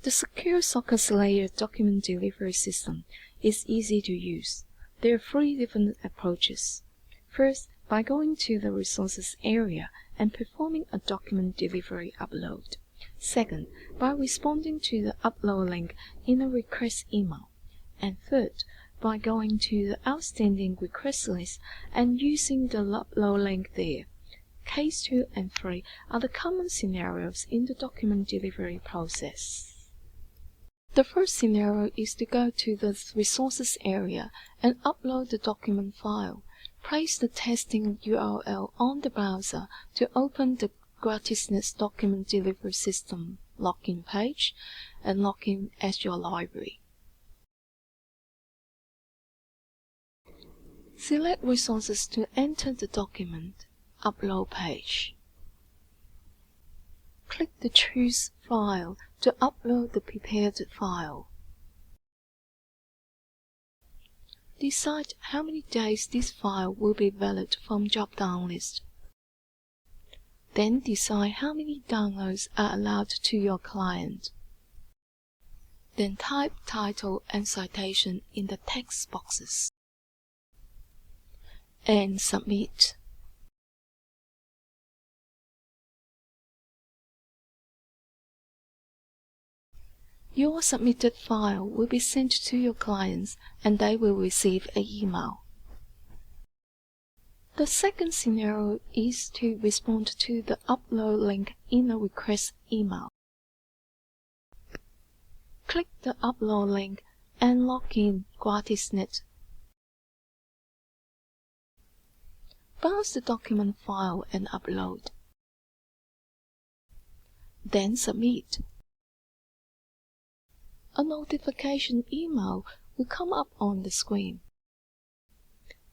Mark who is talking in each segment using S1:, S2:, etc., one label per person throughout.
S1: The Secure Sockets Layer document delivery system is easy to use. There are three different approaches. First, by going to the Resources area and performing a document delivery upload. Second, by responding to the upload link in a request email. And third, by going to the Outstanding Request list and using the upload link there. Case 2 and 3 are the common scenarios in the document delivery process. The first scenario is to go to the Resources area and upload the document file. Place the testing URL on the browser to open the GratisNet document delivery system login page and log in as your library. Select Resources to enter the document upload page. Click the Choose File to upload the prepared file. Decide how many days this file will be valid from drop-down list. Then decide how many downloads are allowed to your client. Then type title and citation in the text boxes. And submit. Your submitted file will be sent to your clients and they will receive an email. The second scenario is to respond to the upload link in a request email. Click the upload link and log in GratisNet. Browse the document file and upload. Then submit. A notification email will come up on the screen.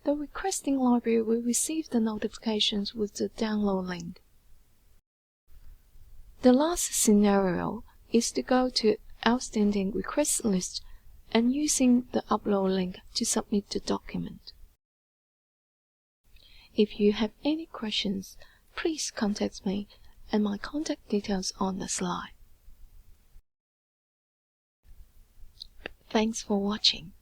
S1: The requesting library will receive the notifications with the download link. The last scenario is to go to Outstanding Request list and using the upload link to submit the document. If you have any questions, please contact me and my contact details on the slide. Thanks for watching.